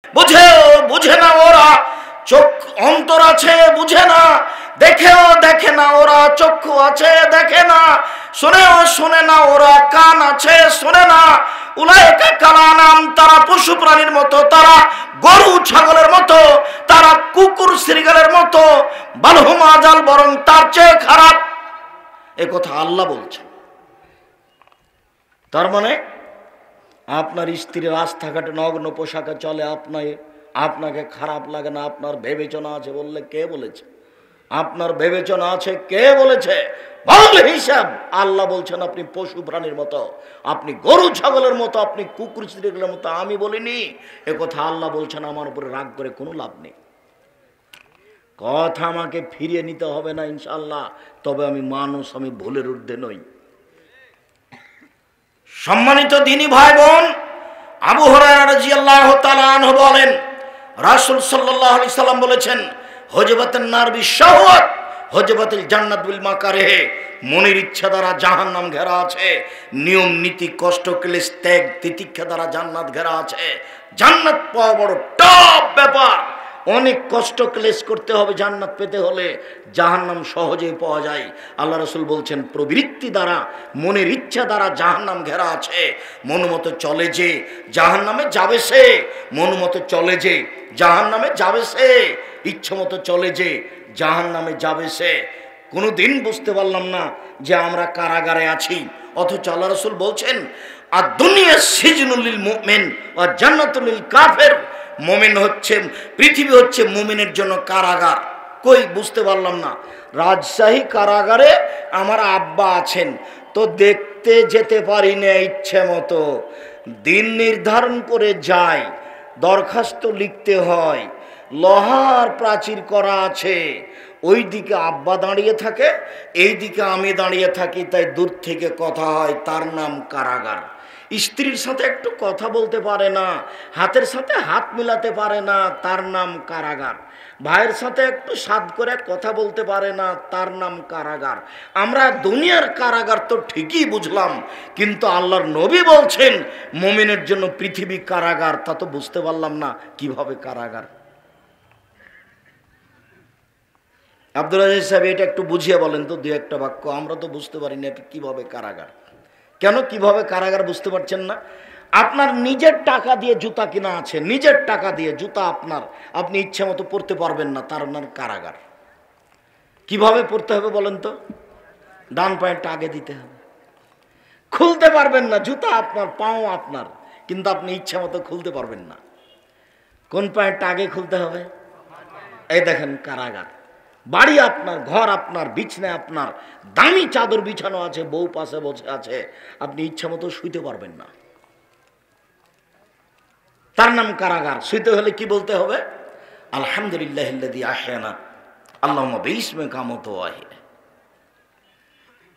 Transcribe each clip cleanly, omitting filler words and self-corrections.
বুঝেও বুঝে না ওরা, চোখ অন্তর আছে বুঝে না, দেখেও দেখে না ওরা, চক্ষু আছে দেখে না, শুনেও শোনে না ওরা, কান আছে শোনে না। উলাইকা কালানাম, তারা পশু প্রাণীর মতো, তারা গরু ছাগলের মতো, তারা কুকুর শৃগালের মতো, বালহুম আযাল, বরং তার চেয়ে খারাপ। এ কথা আল্লাহ বলছেন। তার মানে আপনার স্ত্রী রাস্তাঘাটে নগ্ন পোশাকে চলে, আপনাকে খারাপ লাগে না, আপনার বিবেচনা আছে বললে কে বলেছে? আপনার বিবেচনা আছে কে বলেছে? বল হিসাব। আল্লাহ বলছেন আপনি পশু প্রাণীর মতো, আপনি গরু ছাগলের মতো, আপনি কুকুর শৃগালের মতো। আমি বলিনি, এ কথা আল্লাহ বলছেন। আমার উপরে রাগ করে কোনো লাভ নেই। কথা আমাকে ফিরিয়ে নিতে হবে না ইনশাআল্লাহ। তবে আমি মানুষ, আমি ভুলের ঊর্ধ্বে নই। সম্মানিত দ্বীনি ভাই বোন, আবু হুরায়রা রাদিয়াল্লাহু তাআলা আনহু বলেন, রাসূল সাল্লাল্লাহু আলাইহি সাল্লাম বলেছেন, হুজবাতুন নার বিশাওয়াত, হুজবাতুল জান্নাত বিল মাকারিহ। মনের ইচ্ছা দ্বারা জাহান্নাম ঘেরা আছে, নিয়ম নীতি কষ্ট ক্লেশ ত্যাগ তিতিক্ষা দ্বারা জান্নাত ঘেরা আছে। জান্নাত পাওয়া বড় টপ ব্যাপার। অনেক কষ্ট ক্লেশ করতে হবে জান্নাত পেতে হলে, জাহান্নাম সহজেই পাওয়া যায়। আল্লাহ রাসূল বলছেন, প্রবৃত্তি দ্বারা মনের ইচ্ছা দ্বারা জাহান্নাম ঘেরা আছে। মন মতো চলে যে জাহান্নামে যাবে সে, মন মতো চলে যে জাহান্নামে যাবে সে, ইচ্ছা মতো চলে যে জাহান্নামে যাবে সে। কোনোদিন বুঝতে পারলাম না যে আমরা কারাগারে আছি, অথচ আল্লাহ রাসূল বলছেন, আর দুনিয়া সিজনুল লিল মুমিন ওয়া জান্নাতুল লিল কাফির। মুমিন হচ্ছে, পৃথিবী হচ্ছে মুমিনের জন্য কারাগার। কই বুঝতে পারলাম না। রাজশাহী কারাগারে আমার আব্বা আছেন, তো দেখতে যেতে পারি না ইচ্ছে মতো। দিন নির্ধারণ করে যাই, দরখাস্ত লিখতে হয়, লোহার প্রাচীর করা আছে, ওই দিকে আব্বা দাঁড়িয়ে থাকে, এই দিকে আমি দাঁড়িয়ে থাকি, তাই দূর থেকে কথা হয়, তার নাম কারাগার। স্ত্রীর সাথে একটু কথা বলতে পারে না, হাতের সাথে হাত মিলাতে পারে না, তার নাম কারাগার। ভাইয়ের সাথে একটু সাদ করে কথা বলতে পারে না, তার নাম কারাগার। আমরা দুনিয়ার কারাগার তো ঠিকই বুঝলাম, কিন্তু আল্লাহর নবী বলছেন মুমিনের জন্য পৃথিবী কারাগার। তা তো বুঝতে পারলাম না কিভাবে কারাগার। আব্দুল আজিজ সাহেব, এটা একটু বুঝিয়ে বলেন তো, দু একটা বাক্য। আমরা তো বুঝতে পারি না এটা কিভাবে কারাগার। কেন কিভাবে কারাগার বুঝতে পারছেন না? আপনার নিজের টাকা দিয়ে জুতা কিনা আছে, নিজের টাকা দিয়ে জুতা আপনার, আপনি ইচ্ছে মতো পরতে পারবেন না, তার নাম কারাগার। কিভাবে পরতে হবে বলেন তো? ডান পায়েরটা আগে দিতে হবে, খুলতে পারবেন না। জুতা আপনার, পাও আপনার, কিন্তু আপনি ইচ্ছে মতো খুলতে পারবেন না। কোন পায়েরটা আগে খুলতে হবে? এই দেখেন কারাগার। বাড়ি আপনার, ঘর আপনার, বিছানা আপনার, দামি চাদর বিছানো আছে, বউ পাশে বসে আছে, আপনি ইচ্ছা মতো শুইতে পারবেন না, তার নাম কারাগার। শুইতে হলে কি বলতে হবে? আলহামদুলিল্লাহিল্লাযী আহয়ানা আল্লাহুম্মা বিইসমিকা আমুতু ওয়া আহয়া।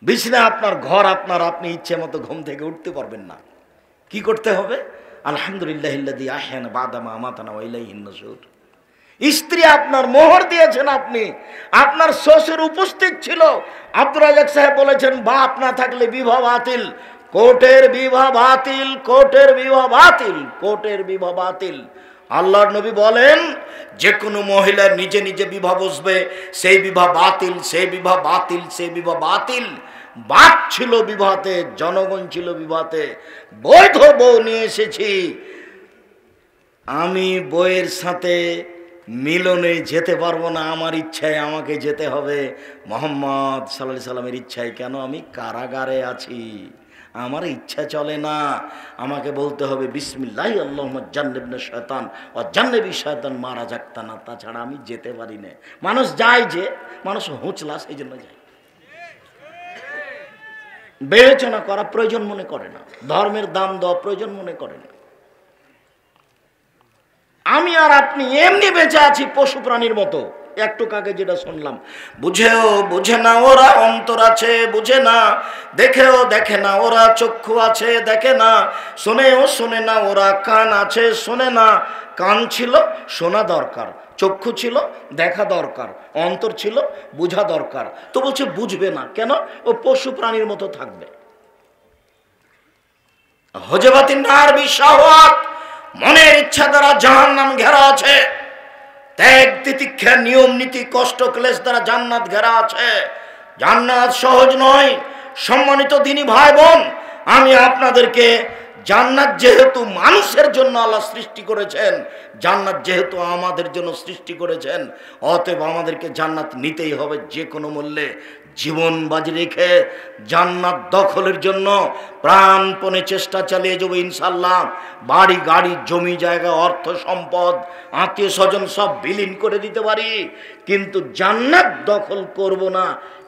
বিছানা আপনার, ঘর আপনার, আপনি ইচ্ছে মতো ঘুম থেকে উঠতে পারবেন না। কি করতে হবে? আলহামদুলিল্লাহিল্লাযী আহয়ানা বা'দা মা আমাতানা ওয়া ইলাইহিন নুশুর। স্ত্রী আপনার, মোহর দিয়েছেন আপনি, আপনার শ্বশুর উপস্থিত ছিল। আব্দুর রাজ্জাক সাহেব বলেছেন, বাপ না থাকলে বিবাহ বাতিল, কোর্টের বিবাহ বাতিল, কোর্টের বিবাহ বাতিল, কোর্টের বিবাহ বাতিল। আল্লাহর নবী বলেন, যে কোনো মহিলা নিজে নিজে বিবাহ বসবে, সেই বিবাহ বাতিল, সেই বিবাহ বাতিল, সেই বিবাহ বাতিল। বাপ ছিল বিবাহতে, জনগণ ছিল বিবাহতে। বৈধ বউ নিয়ে এসেছি, আমি বইয়ের সাথে মিলনে যেতে পারবো না, আমার ইচ্ছায় আমাকে যেতে হবে, মুহাম্মদ সাল্লাল্লাহু আলাইহি সাল্লামের ইচ্ছায়। কেন? আমি কারাগারে আছি, আমার ইচ্ছা চলে না। আমাকে বলতে হবে বিসমিল্লাহি আল্লাহুম্মা জান্নিবনা শায়তান ওয়া জান্নিবি শায়তান মা রাযাকতানা। তাছাড়া আমি যেতে পারি না। মানুষ যায়, যে মানুষ হুঁচলা, সেই জন্য যায়। বিবেচনা করা প্রয়োজন মনে করে না, ধর্মের দাম দেওয়া প্রয়োজন মনে করে না। আমি আর আপনি এমনি বেঁচে আছি পশু প্রাণীর মতো। একটু আগে যেটা শুনলাম, বুঝেও বুঝে না ওরা, অন্তর আছে বুঝে না, দেখেও দেখে না ওরা, চক্ষু আছে দেখে না, শোনেও শোনে না ওরা, কান আছে শোনে না। কান ছিল, শোনা দরকার, চক্ষু ছিল, দেখা দরকার, অন্তর ছিল, বোঝা দরকার। তো বলছে বুঝবে না কেন? ও পশু প্রাণীর মতো থাকবে। হুজবাতুন নার বিশাওয়াত, মনের ইচ্ছা দ্বারা জাহান্নাম ঘেরা আছে, ত্যাগ তিতিক্ষা নিয়ম নীতি কষ্ট ক্লেশ দ্বারা জান্নাত ঘেরা আছে। জান্নাত সহজ নয়। সম্মানিত দিনী ভাই বোন, আমি আপনাদেরকে জান্নাত যেহেতু মানুষের জন্য আল্লাহ সৃষ্টি করেছেন, জান্নাত যেহেতু আমাদের জন্য সৃষ্টি করেছেন, অতএব আমাদেরকে জান্নাত নিতেই হবে যে কোনো মূল্যে। জীবন বাজি রেখে জান্নাত দখলের জন্য প্রাণপণে চেষ্টা চালিয়ে যাবো ইনশাল্লাহ। বাড়ি গাড়ি জমি জায়গা অর্থ সম্পদ আত্মীয় স্বজন সব বিলীন করে দিতে পারি, কিন্তু জান্নাত দখল করব না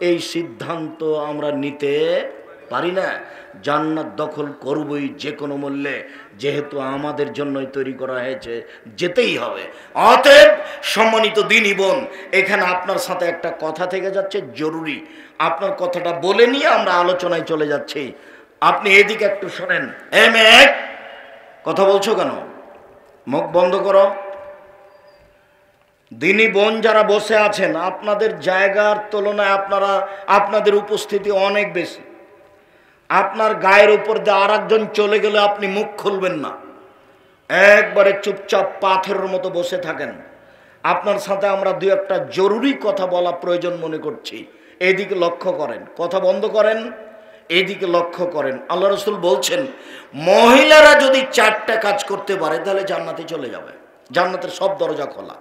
এই সিদ্ধান্ত আমরা নিতে পারি না। জান্নাত দখল করবই যে কোনো মূল্যে, যেহেতু আমাদের জন্যই তৈরি করা হয়েছে, যেতেই হবে। অতএব সম্মানিত দিনী বোন, এখানে আপনার সাথে একটা কথা থেকে যাচ্ছে জরুরি, আপনার কথাটা বলে নিয়ে আমরা আলোচনায় চলে যাচ্ছি। আপনি এদিকে একটু শোনেন। মেয়ে, কথা বলছো কেন? মুখ বন্ধ করো। দিনী বোন যারা বসে আছেন, আপনাদের জায়গার তুলনায় আপনাদের উপস্থিতি অনেক বেশি। আপনার গায়ের উপর দিয়ে আর একজন চলে গেলে আপনি মুখ খুলবেন না, একবারে চুপচাপ পাথরের মতো বসে থাকেন। আপনার সাথে আমরা দুই একটা জরুরি কথা বলা প্রয়োজন মনে করছি। এইদিকে লক্ষ্য করেন, কথা বন্ধ করেন, এইদিকে লক্ষ্য করেন। আল্লাহ রাসূল বলছেন, মহিলারা যদি 4টা কাজ করতে পারে তাহলে জান্নাতে চলে যাবে। জান্নাতের সব দরজা খোলা,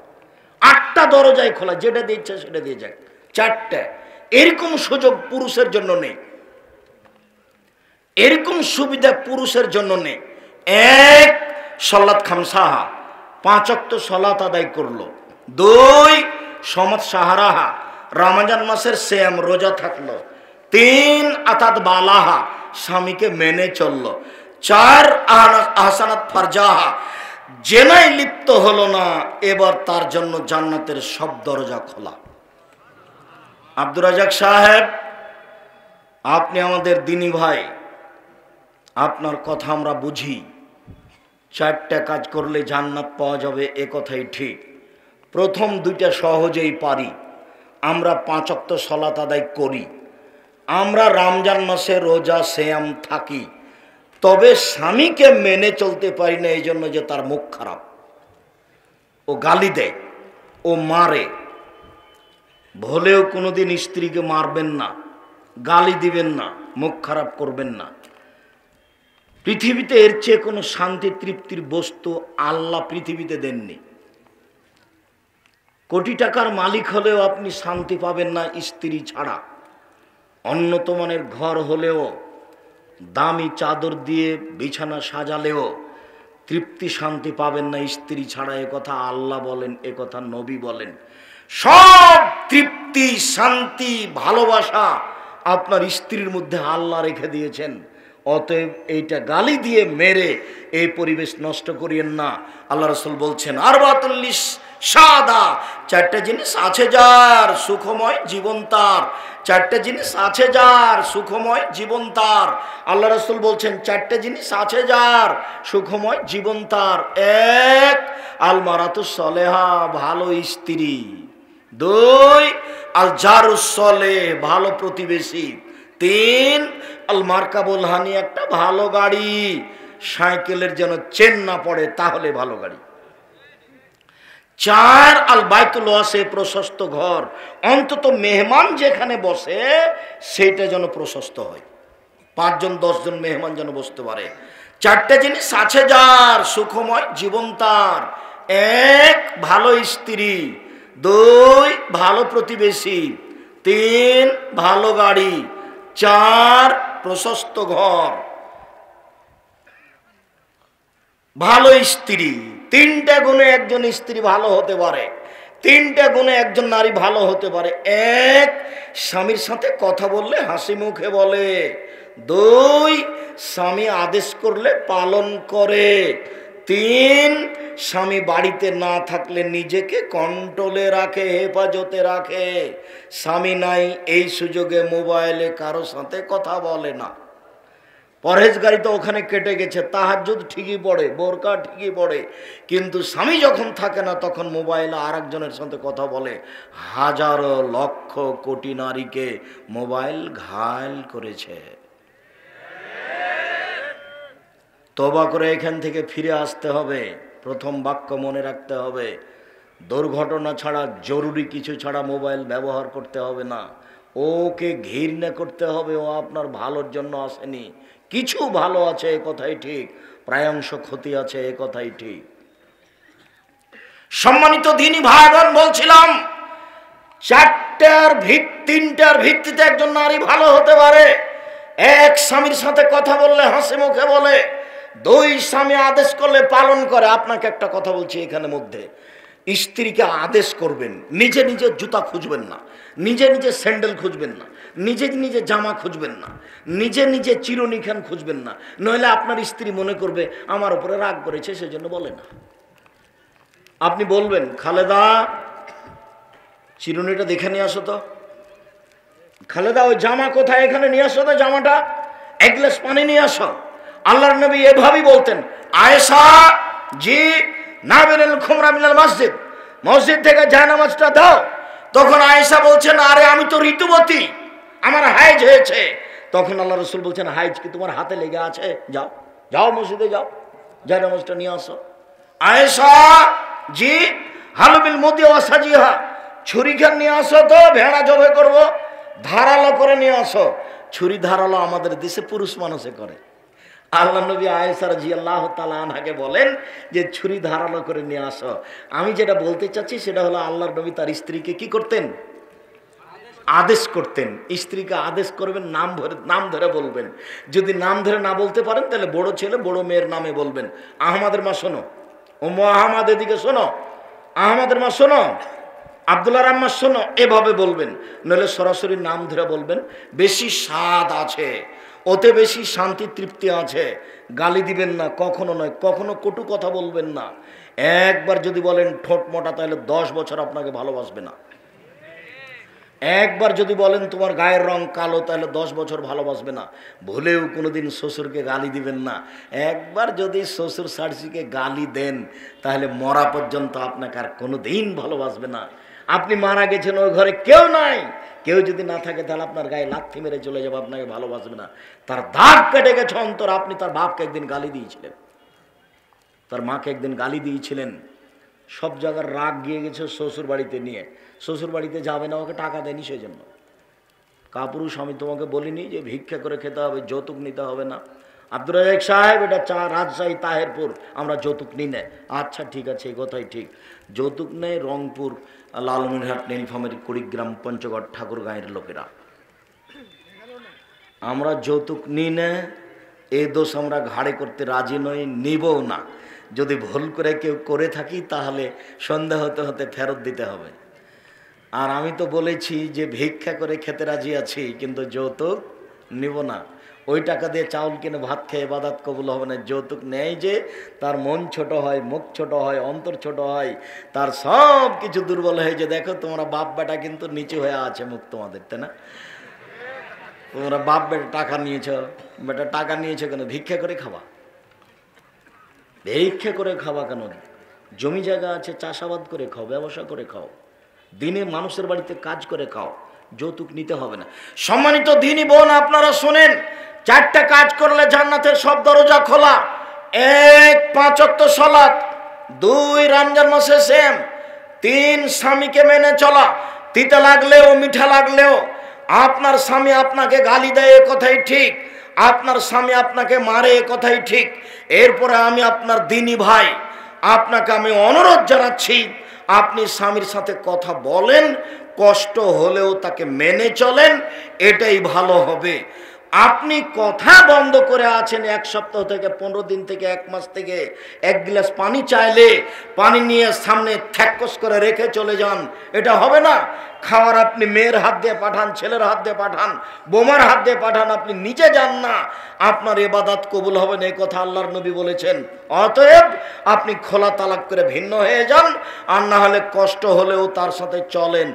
8টা দরজায় খোলা, যেটা দিয়ে ইচ্ছা সেটা দিয়ে যাক। 4টা, এরকম সুযোগ পুরুষের জন্য নেই, এরকম সুবিধা পুরুষের জন্য নেই। 1, সলাত খামসাহা, 5 ওয়াক্ত সলাত আদায় করলো। 2, সমাত সাহারাহা, রমজান মাসের সিয়াম রোজা থাকলো। 3, আতাত বালাহা, স্বামীকে মেনে চললো। 4, আহসানাত ফারজাহা, জেনায় লিপ্ত হলো না, এবার তার জন্য জান্নাতের সব দরজা খোলা। আব্দুর রাজাক সাহেব, আপনি আমাদের দিনী ভাই, আপনার কথা আমরা বুঝি। 4টা কাজ করলে জান্নাত পাওয়া যাবে, এ কথাই ঠিক। প্রথম 2টা সহজেই পারি, আমরা 5 ওয়াক্ত সালাত আদায় করি, আমরা রমজান মাসে রোজা সিয়াম থাকি, তবে স্বামীকে মেনে চলতে পারি না এই জন্য যে তার মুখ খারাপ, ও গালি দেয়, ও মারে। ভুলেও কোনোদিন স্ত্রীকে মারবেন না, গালি দিবেন না, মুখ খারাপ করবেন না। পৃথিবীতে এর চেয়ে কোনো শান্তি তৃপ্তির বস্তু আল্লাহ পৃথিবীতে দেননি। কোটি টাকার মালিক হলেও আপনি শান্তি পাবেন না স্ত্রী ছাড়া। উন্নত মানের ঘর হলেও, দামি চাদর দিয়ে বিছানা সাজালেও তৃপ্তি শান্তি পাবেন না স্ত্রী ছাড়া। এ কথা আল্লাহ বলেন, এ কথা নবী বলেন। সব তৃপ্তি শান্তি ভালোবাসা আপনার স্ত্রীর মধ্যে আল্লাহ রেখে দিয়েছেন। অতএব এইটা গালি দিয়ে মেরে এই পরিবেশ নষ্ট করিয়েন না। আল্লাহ রাসূল বলছেন, আরবাতুল্লিস সাদা, 4টা জিনিস আছে যার সুখময় জীবন তার। 4টা জিনিস আছে যার সুখময় জীবন তার। আল্লাহ রাসূল বলছেন 4টা জিনিস আছে যার সুখময় জীবন তার। 1, আল মারাতুস সলেহা, ভালো স্ত্রী। 2, আল জারুস সলেহ, ভালো প্রতিবেশী। 3, আল মার্কাবুল হানি, একটা ভালো গাড়ি, সাইকেলের যেন চেন না পড়ে তাহলে ভালো গাড়ি। 4, আল বাইতুল ওয়াসে, প্রশস্ত ঘর, অন্তত মেহমান যেখানে বসে সেটা যেন প্রশস্ত হয়, 5 জন 10 জন মেহমান যেন বসতে পারে। 4টা জিনিস আছে যার সুখময় জীবন তার। 1, ভালো স্ত্রী। 2, ভালো প্রতিবেশী। 3, ভালো গাড়ি। 4, প্রশস্ত ঘর। ভালো স্ত্রী, 3টা গুণে একজন স্ত্রী ভালো হতে পারে, 3টা গুণে একজন নারী ভালো হতে পারে। 1, স্বামীর সাথে কথা বললে হাসি মুখে বলে। 2, স্বামী আদেশ করলে পালন করে। 3, স্বামী বাড়িতে না থাকলে নিজেকে কন্ট্রোলে রাখে, হেফাজতে রাখে। স্বামী নাই এই সুযোগে মোবাইলে কারো সাথে কথা বলে না। পরহেজগারি তো ওখানে কেটে গেছে, তাহাজ্জুদ ঠিকই পড়ে, বোরকা ঠিকই পড়ে, কিন্তু স্বামী যখন থাকে না তখন মোবাইলে আর একজনের সাথে কথা বলে। হাজারো লক্ষ কোটি নারীকে মোবাইল ঘায়েল করেছে। তওবা করে এখান থেকে ফিরে আসতে হবে। প্রথম বাক্য মনে রাখতে হবে, দুর্ঘটনা ছাড়া, জরুরি কিছু ছাড়া মোবাইল ব্যবহার করতে হবে না। ওকে ঘৃণা করতে হবে, ও আপনার ভালোর জন্য আসেনি। কিছু ভালো আছে এ কথাই ঠিক, প্রায়াংশ ক্ষতি আছে এ কথাই ঠিক। সম্মানিত দ্বীনি ভাই বোন, বলছিলাম তিনটার ভিত্তিতে একজন নারী ভালো হতে পারে। এক, স্বামীর সাথে কথা বললে হাসি মুখে বলে। দুই, স্বামী আদেশ করলে পালন করে। আপনাকে একটা কথা বলছি এখানে মধ্যে, স্ত্রীকে আদেশ করবেন, নিজে নিজে জুতা খুঁজবেন না, নিজে নিজে স্যান্ডেল খুঁজবেন না, নিজে নিজে জামা খুঁজবেন না, নিজে নিজে চিরুনিখান খুঁজবেন না। নইলে আপনার স্ত্রী মনে করবে আমার উপরে রাগ করেছে, সেজন্য বলে না। আপনি বলবেন, খালেদা চিরুনিটা দেখে নিয়ে আসো তো, খালেদা ওই জামা কোথায়, এখানে নিয়ে আসো তো জামাটা, এক গ্লাস পানি নিয়ে আসো। আল্লাহর নবী এভাবেই বলতেন, আয়েশা জি নাবিরুল খুমরা মিনাল মসজিদ, মসজিদ থেকে জায়নামাজটা দাও। তখন আয়েশা বলছেন, আরে আমি তো ঋতুবতী, আমার হাইজ হয়েছে। তখন আল্লাহ রাসূল বলছেন, হাইজ কি তোমার হাতে লেগে আছে? যাও যাও মসজিদে যাও, জায়নামাজটা নিয়ে আসো। আয়েশা জি হালুবিল মুদি ওয়া সাজিহা, ছুরিখান নিয়ে আসো তো, ভেড়া জবে করব, ধারালো করে নিয়ে আসো। ছুরি ধারালো আমাদের দেশে পুরুষ মানুষে করে। আল্লাহ নবী আয়েশা রাদিয়াল্লাহু তাআলা আনহাকে বলেন যে ছুরি ধারালো করে নিয়ে আসো। আমি যেটা বলতে চাচ্ছি সেটা হলো, আল্লাহর নবী তার স্ত্রীকে কি করতেন? আদেশ করতেন। স্ত্রীকে আদেশ করবেন, নাম ধরে বলবেন। যদি নাম ধরে না বলতে পারেন তাহলে বড় ছেলে বড় মেয়ের নামে বলবেন। আহমদের মা শোনো, ও আহমদ এদিকে শোনো, আহমদের মা শোনো, আব্দুল্লাহর আম্মা শোনো, এভাবে বলবেন। নইলে সরাসরি নাম ধরে বলবেন। বেশি স্বাদ আছে, ওতে বেশি শান্তি তৃপ্তি আছে। গালি দিবেন না, কখনো নয়, কখনো কটু কথা বলবেন না। একবার যদি বলেন ঠোঁট মোটা, তাহলে 10 বছর আপনাকে ভালোবাসবে না। একবার যদি বলেন তোমার গায়ের রং কালো, তাহলে 10 বছর ভালোবাসবে না। ভুলেও কোনোদিন শ্বশুরকে গালি দিবেন না। একবার যদি শ্বশুর শাশুড়িকে গালি দেন, তাহলে মরা পর্যন্ত আপনাকে আর কোনোদিন ভালোবাসবে না। আপনি মারা গেছেন, ওই ঘরে কেউ নাই, কেউ যদি না থাকে তাহলে আপনার গায়ে লাথি মেরে চলে যাবে, আপনাকে ভালোবাসবে না। তার দাগ কেটে গেছে অন্তর। আপনি তার বাপকে একদিন গালি দিয়েছিলেন, তার মাকে একদিন গালি দিয়েছিলেন, সব জায়গার রাগ গিয়ে গেছে শ্বশুর বাড়িতে নিয়ে। শ্বশুর বাড়িতে যাবে না, ওকে টাকা দেয়নি সেই জন্য। কাপুরুষ, আমি তোমাকে বলিনি যে ভিক্ষা করে খেতে হবে, যৌতুক নিতে হবে না? আব্দুর রাজাক সাহেব, এটা রাজশাহী তাহেরপুর, আমরা যৌতুক নিই না। আচ্ছা ঠিক আছে, এই কথাই ঠিক, যৌতুক নেই রংপুর, লালমনিরহাট, নীলফামারী, কুড়িগ্রাম, পঞ্চগড়, ঠাকুরগাঁয়ের লোকেরা। আমরা যৌতুক নিই না, এই দোষ আমরা ঘাড়ে করতে রাজি নই, নিবও না। যদি ভুল করে কেউ করে থাকি তাহলে সন্দেহ হতে হতে ফেরত দিতে হবে। আর আমি তো বলেছি যে ভিক্ষা করে খেতে রাজি আছি, কিন্তু যৌতুক নিব না। ওই টাকা দিয়ে চাউল কিনে ভাত খেয়ে ইবাদত কবুল হবে না। যৌতুক নেয় যে তার মন ছোট হয়, মুখ ছোট হয়, অন্তর ছোট হয়, তার সব কিছু দুর্বল হয়ে যে, দেখো তোমরা বাপ বেটা কিন্তু নিচু হয়ে আছে মুখ তোমাদের, তাই না? তোমরা বাপ বেটা টাকা নিয়েছ, বেটা টাকা নিয়েছো কেন? ভিক্ষা করে খাওয়া, ভিক্ষা করে খাওয়া কেন? জমি জায়গা আছে, চাষাবাদ করে খাও, ব্যবসা করে খাও, দিনে মানুষের বাড়িতে কাজ করে খাও, যৌতুক নিতে হবে না। সম্মানিত দিনী বোন, আপনারা শোনেন, 4টা কাজ করলে জান্নাতের সব দরজা খোলা। 1, 5 ওয়াক্ত সালাত, 2 রমজান মাসে সিয়াম, 3 স্বামীকে মেনে চলা। তিতা লাগলেও মিঠা লাগলেও আপনার স্বামী আপনাকে গালি দেয়, এ কথাই ঠিক, আপনার স্বামী আপনাকে মারে, এ কথাই ঠিক। এরপরে আমি আপনার দিনী ভাই, আপনাকে আমি অনুরোধ জানাচ্ছি, আপনি স্বামীর সাথে কথা বলেন, কষ্ট হলেও তাকে মেনে চলেন, এটাই ভালো হবে। আপনি কথা বন্ধ করে আছেন 1 সপ্তাহ থেকে, 15 দিন থেকে, 1 মাস থেকে, 1 গ্লাস পানি চাইলে পানি নিয়ে সামনে থ্যাকস করে রেখে চলে যান, এটা হবে না। খাওয়ার আপনি মেয়ের হাত দিয়ে পাঠান, ছেলের হাত দিয়ে পাঠান, বোমার হাত দিয়ে পাঠান, আপনি নিজে যান না, আপনার ইবাদত কবুল হবে না, এই কথা আল্লাহর নবী বলেছেন। অতএব আপনি খোলা তালাক করে ভিন্ন হয়ে যান, আর না হলে কষ্ট হলেও তার সাথে চলেন।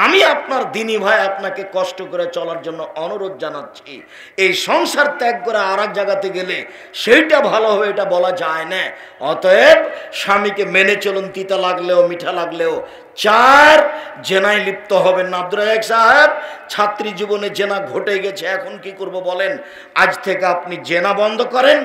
আমি আপনার দিনী ভাই আপনাকে কষ্ট করে চলার জন্য অনুরোধ জানাচ্ছি। এই সংসার ত্যাগ করে আর এক জায়গাতে গেলে সেইটা ভালো হবে এটা বলা যায় না। অতএব স্বামীকে মেনে চলুন, তিতা লাগলেও মিঠা লাগলেও। 4, জেনায় লিপ্ত হবেন না। আব্দুর রাজ্জাক সাহেব, ছাত্রী জীবনে জেনা ঘটে গেছে, এখন কি করব বলেন? আজ থেকে আপনি জেনা বন্ধ করেন,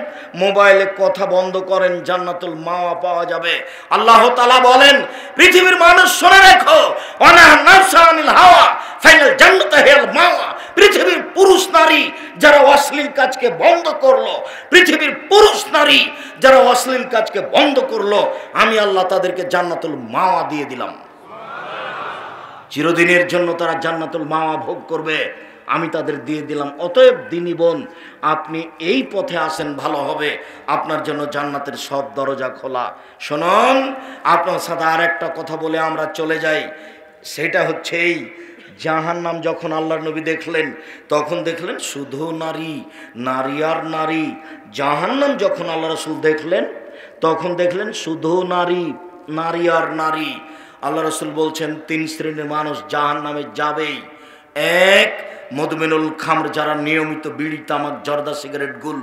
মোবাইলে কথা বন্ধ করেন, জান্নাতুল মাওয়া পাওয়া যাবে। আল্লাহ তাআলা বলেন, পৃথিবীর মানুষ শুনে রেখো, ওয়ানাহা নাফসা আনিল হাওয়া ফাইনাল জান্নাতু হিয়াল মাওয়া। পৃথিবীর পুরুষ নারী যারা অশ্লীল কাজকে বন্ধ করলো, পৃথিবীর পুরুষ নারী যারা অশ্লীল কাজকে বন্ধ করলো, আমি আল্লাহ তাদেরকে জান্নাতুল মাওয়া দিয়ে দিলাম। চিরদিনের জন্য তারা জান্নাতুল মাওয়া ভোগ করবে, আমি তাদের দিয়ে দিলাম। অতএব দিনী বোন, আপনি এই পথে আসেন, ভালো হবে, আপনার জন্য জান্নাতের সব দরজা খোলা। শুনুন, আপনার সাথে আর একটা কথা বলে আমরা চলে যাই। সেটা হচ্ছে এই, জাহান্নাম যখন আল্লাহর নবী দেখলেন, তখন দেখলেন শুধু নারী, নারী আর নারী। জাহান্নাম যখন আল্লাহ রাসূল দেখলেন, তখন দেখলেন শুধু নারী, নারী আর নারী। আল্লাহ রাসূল বলছেন 3 শ্রেণীর মানুষ জাহান্নামে যাবেই। 1, মদমিনুল খামর, যারা নিয়মিত বিড়ি, তামাক, জর্দা, সিগারেট, গুল,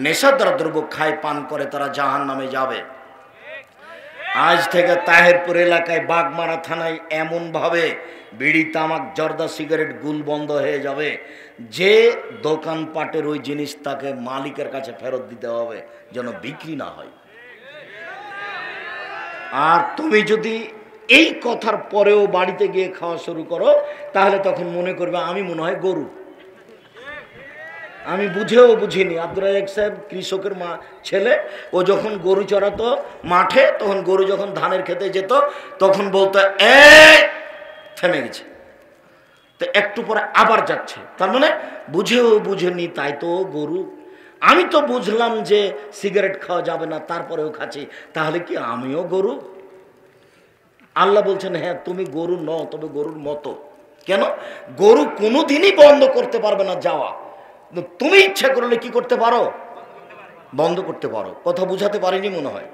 নেশাদার দ্রব্য খায়, পান করে, তারা জাহান্নামে যাবে। আজ থেকে তাহেরপুর এলাকায়, বাগমারা থানায় এমনভাবে বিড়ি, তামাক, জর্দা, সিগারেট, গুল বন্ধ হয়ে যাবে, যে দোকানপাটের ওই জিনিস তাকে মালিকের কাছে ফেরত দিতে হবে, যেন বিক্রি না হয়। আর তুমি যদি এই কথার পরেও বাড়িতে গিয়ে খাওয়া শুরু করো, তাহলে তখন মনে করবে আমি মনে হয় গরু। আমি বুঝেও বুঝিনি। আব্দুর রাজ্জাক সাহেব কৃষকের ছেলে, ও যখন গরু চড়াতো মাঠে, তখন গরু যখন ধানের খেতে যেত, তখন বলতো থেমে গেছে, তো একটু পরে আবার যাচ্ছে। তার মানে বুঝেও বুঝেনি, তাই তো গরু। আমি তো বুঝলাম যে সিগারেট খাওয়া যাবে না, তারপরেও খাচ্ছি, তাহলে কি আমিও গরু? আল্লাহ বলছেন, হ্যাঁ তুমি গরু নও, তবে গরুর মতো। কেন? গরু কোনোদিনই বন্ধ করতে পারবে না যাওয়া, তুমি ইচ্ছা করলে কি করতে পারো? বন্ধ করতে পারো। কথা বুঝাতে পারিনি মনে হয়।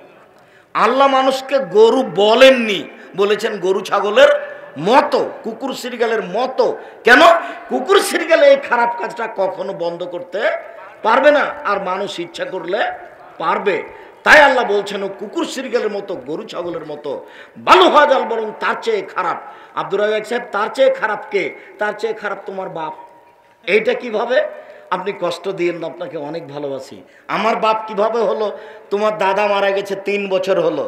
আল্লাহ মানুষকে গরু বলেননি, বলেছেন গরু ছাগলের মতো, কুকুর শ্রীগালের মতো। কেন? কুকুর শ্রীগালে এই খারাপ কাজটা কখনো বন্ধ করতে পারবে না, আর মানুষ ইচ্ছা করলে পারবে। তাই আল্লাহ বলছেন ও কুকুর শ্রীগালের মতো, গরু ছাগলের মতো। ভালো হওয়া যাল, বরং তার চেয়ে খারাপ। আব্দুর রাজ্জাক সাহেব, তার চেয়ে খারাপ কে? তার চেয়ে খারাপ তোমার বাপ। এইটা কিভাবে? আপনি কষ্ট দিয়েন না, আপনাকে অনেক ভালোবাসি। আমার বাপ কিভাবে হলো? তোমার দাদা মারা গেছে 3 বছর হলো,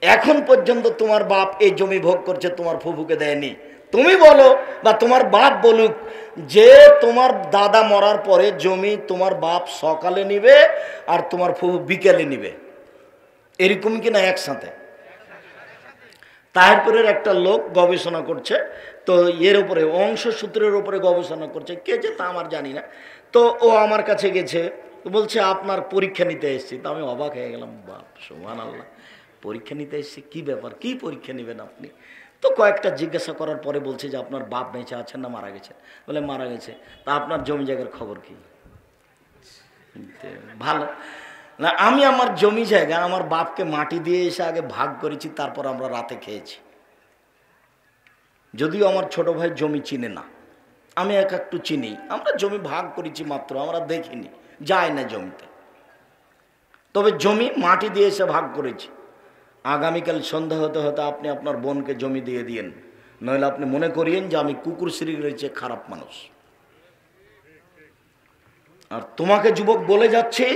এখন পর্যন্ত তোমার বাপ এই জমি ভোগ করছে, তোমার ফুফুকে দেয়নি। তুমি বলো বা তোমার বাপ বলুক যে তোমার দাদা মরার পরে জমি তোমার বাপ সকালে নিবে আর তোমার ফুফু বিকেলে নিবে, এরকম কিনা একসাথে? তাহিরপুরের একটা লোক গবেষণা করছে, তো এর উপরে অংশসূত্রের উপরে গবেষণা করছে, কে যে তা আমার জানি না। তো ও আমার কাছে গেছে, বলছে আপনার পরীক্ষা নিতে এসেছি। তো আমি অবাক হয়ে গেলাম, বাপ সুবহানাল্লাহ, পরীক্ষা নিতে এসেছি, কি ব্যাপার, কি পরীক্ষা নেবেন আপনি? তো কয়েকটা জিজ্ঞাসা করার পরে বলছে যে আপনার বাপ বেঁচে আছেন না মারা গেছে? বলে মারা গেছে। তা আপনার জমি জায়গার খবর কি? ভালো না, আমি আমার জমি জায়গা আমার বাপকে মাটি দিয়ে এসে আগে ভাগ করেছি, তারপর আমরা রাতে খেয়েছি। যদিও আমার ছোট ভাই জমি চিনে না, আমি একটু চিনি। আমরা জমি ভাগ করেছি মাত্র, আমরা দেখিনি, যাই না জমিতে। তবে জমি মাটি দিয়ে এসে ভাগ করেছি। আগামীকাল সন্ধ্যা হতে হতে আপনি আপনার বোনকে জমি দিয়ে দিয়েন, নইলে আপনি মনে করিয়েন যে আমি কুকুর শ্রীগালের চেয়ে খারাপ মানুষ। আর তোমাকে যুবক বলে যাচ্ছে,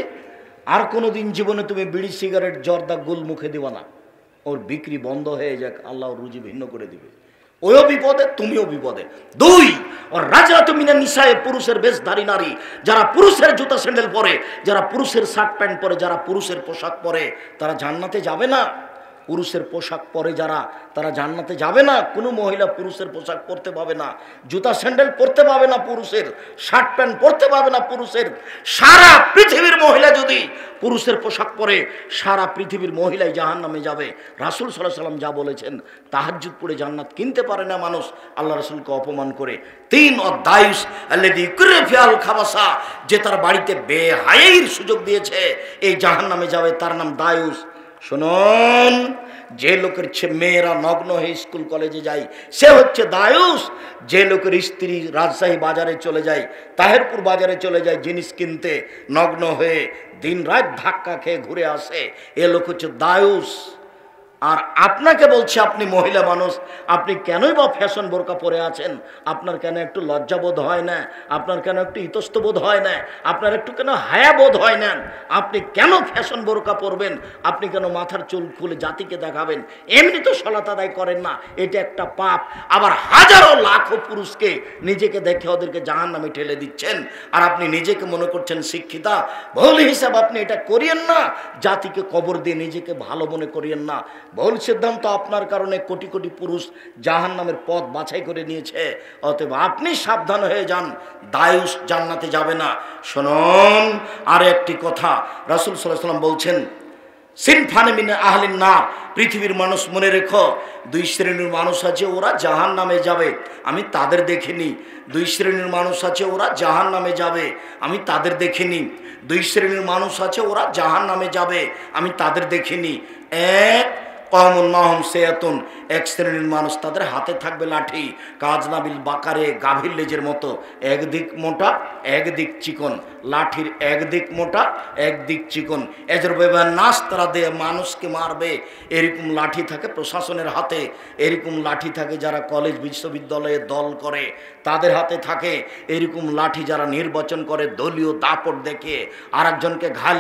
আর কোনোদিন জীবনে তুমি বিড়ি, সিগারেট, জর্দা, গুল মুখে দিবা না। ওর বিক্রি বন্ধ হয়ে যাক, আল্লাহ রুজি ভিন্ন করে দিবে। ওও বিপদে, তুমিও বিপদে। 2, ওর রাজরাতু মিনান নিসায়ে, পুরুষের বেশধারী নারী, যারা পুরুষের জুতা স্যান্ডেল পরে, যারা পুরুষের শার্ট প্যান্ট পরে, যারা পুরুষের পোশাক পরে, তারা জান্নাতে যাবে না। পুরুষের পোশাক পরে যারা, তারা জান্নাতে যাবে না। কোনো মহিলা পুরুষের পোশাক পরতে পাবে না, জুতা স্যান্ডেল পরতে পাবে না, পুরুষের শার্ট প্যান্ট পরতে পাবে না। পুরুষের সারা পৃথিবীর মহিলা যদি পুরুষের পোশাক পরে, সারা পৃথিবীর মহিলাই জাহান্নামে যাবে। রাসূল সাল্লাল্লাহু আলাইহি ওয়াসাল্লাম যা বলেছেন, তাহাজ্জুদ পড়ে জান্নাত কিনতে পারে না মানুষ আল্লাহ রাসূলকে অপমান করে। 3, দায়ুস আল্লাযী কুরফিয়াল খাবাসা, যে তার বাড়িতে বেহায়াইর সুযোগ দিয়েছে, এই জাহান্নামে যাবে, তার নাম দায়ুস। শুনুন, যে লোকের মেয়েরা নগ্ন হয়ে স্কুল কলেজে যায় সে হচ্ছে দায়ুস। যে লোকের স্ত্রী রাজশাহী বাজারে চলে যায়, তাহেরপুর বাজারে চলে যায় জিনিস কিনতে, নগ্ন হয়ে দিন রাত ধাক্কা খেয়ে ঘুরে আসে, এ লোক হচ্ছে দায়ুস। আর আপনাকে বলছে, আপনি মহিলা মানুষ, আপনি কেনই বা ফ্যাশন বোরকা পরে আছেন? আপনার কেন একটু লজ্জাবোধ হয় না? আপনার কেন একটু ইতস্তবোধ হয় না? আপনার একটু কেন হায়াবোধ হয় না? আপনি কেন ফ্যাশন বোরকা পরবেন? আপনি কেন মাথার চুল খুলে জাতিকে দেখাবেন? এমনি তো সলাত আদায় করেন না, এটা একটা পাপ। আবার হাজারো লাখো পুরুষকে নিজেকে দেখে ওদেরকে জাহান্নামে ঠেলে দিচ্ছেন, আর আপনি নিজেকে মনে করছেন শিক্ষিতা। ভুল হিসাব আপনি এটা করিয়েন না, জাতিকে কবর দিয়ে নিজেকে ভালো মনে করিয়েন না। ভুল সিদ্ধান্ত আপনার কারণে কোটি কোটি পুরুষ জাহান্নামের পথ বাছাই করে নিয়েছে। অতএব আপনি সাবধান হয়ে যান, দায়ুস জান্নাতে যাবে না। শুনুন আর একটি কথা, রাসূল সাল্লাল্লাহু আলাইহি ওয়াসাল্লাম বলছেন, সিনফানে মিন আহলিন নার, পৃথিবীর মানুষ মনে রেখো, দুই শ্রেণীর মানুষ আছে ওরা জাহান্নামে যাবে, আমি তাদের দেখিনি। দুই শ্রেণীর মানুষ আছে ওরা জাহান্নামে যাবে, আমি তাদের দেখিনি। দুই শ্রেণীর মানুষ আছে ওরা জাহান্নামে যাবে, আমি তাদের দেখিনি। এক কওমুন মাহুম সিয়াতুন, এক শ্রেণীর মানুষ তাদের হাতে থাকবে লাঠি, কাজনাবিল বাকারে, গাভীর লেজের মতো, একদিক মোটা একদিক চিকন। লাঠির একদিক মোটা একদিক চিকন, এজর বেবা নাস, তারা দিয়ে মানুষকে মারবে। এরকম লাঠি থাকে প্রশাসনের হাতে, এরকম লাঠি থাকে যারা কলেজ বিশ্ববিদ্যালয়ে দল করে তাদের হাতে থাকে, এরকম লাঠি যারা নির্বাচন করে দলীয় দাপট দেখে আর একজনকে ঘাল